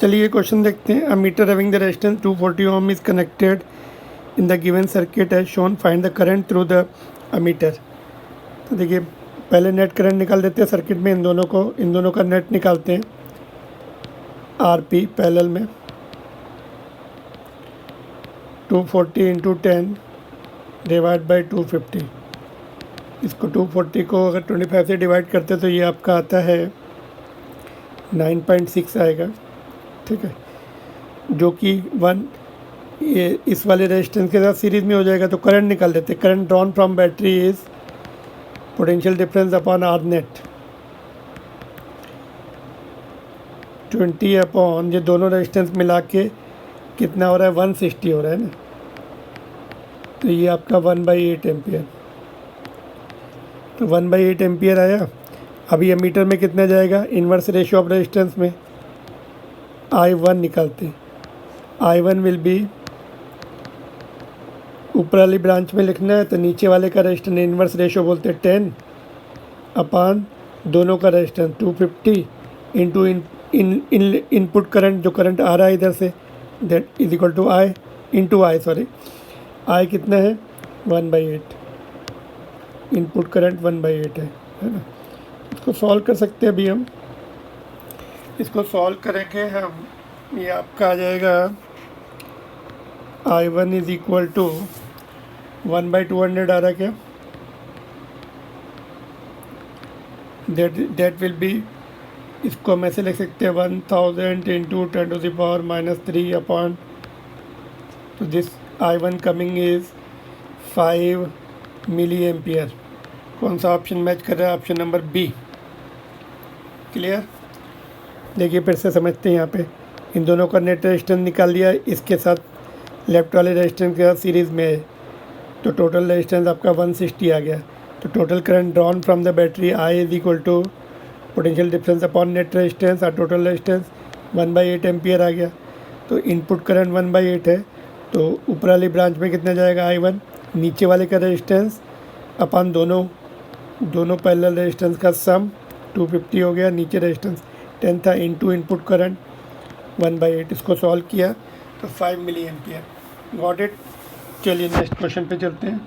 चलिए क्वेश्चन देखते हैं। A meter having the resistance 240 ohm is connected in the given circuit as shown, find the current through the ammeter. तो देखिए पहले net current निकाल देते हैं सर्किट में, इन दोनों का नेट निकालते हैं। आर पी पैरेलल में 240 इंटू 10 डिवाइड बाई 250। इसको 240 को अगर 25 से डिवाइड करते तो ये आपका आता है 9.6 आएगा, ठीक है, जो कि ये इस वाले रेजिस्टेंस के साथ सीरीज में हो जाएगा। तो करंट निकाल लेते हैं। Current drawn from battery is potential difference upon R net 20 upon, ये दोनों रेजिस्टेंस मिला के कितना हो रहा है, 160 हो रहा है ना। तो ये आपका 1/8 एम्पियर, तो 1/8 एम्पियर आया। अभी एमीटर में कितना जाएगा, इन्वर्स रेशियो ऑफ रेजिस्टेंस में I1 निकालते हैं। I1 विल बी, ऊपर वाली ब्रांच में लिखना है तो नीचे वाले का रेजिस्टेंस इन्वर्स रेशियो बोलते हैं 10 अपॉन दोनों का रेजिस्टेंस 250 इंटू इनपुट करंट, जो करंट आ रहा है इधर से, that is equal to I into I, sorry I कितना है 1/8, इनपुट करंट 1/8 है ना। इसको सॉल्व कर सकते हैं अभी हम। इसको सॉल्व करेंगे हम, ये आपका आ जाएगा I1 इज इक्वल टू 1/200 आ रहा क्या, दैट विल बी, इसको हम ऐसे लिख सकते हैं 1000 इंटू 10⁻³ अपॉन, तो this I1 coming is 5 milli ampere. कौन सा ऑप्शन मैच कर रहा है, ऑप्शन नंबर बी। क्लियर। देखिए फिर से समझते हैं। यहाँ पे इन दोनों का नेट रेजिस्टेंस निकाल लिया, इसके साथ लेफ्ट वाले रेजिस्टेंस के साथ सीरीज़ में है, तो टोटल रेजिस्टेंस आपका 160 आ गया। तो total current drawn from the battery I is equal to potential difference upon net resistance और टोटल रेजिस्टेंस 1/8 एम्पियर आ गया। तो इनपुट करंट 1/8 है, तो ऊपर वाली ब्रांच में कितना जाएगा I1, नीचे वाले का रेजिस्टेंस अपॉन दोनों पैरेलल रेजिस्टेंस का सम 250 हो गया, नीचे रेजिस्टेंस 10 था, इंटू इनपुट करंट 1/8। इसको सॉल्व किया तो 5 मिली एम्पियर। Got it. चलिए नेक्स्ट क्वेश्चन पे चलते हैं।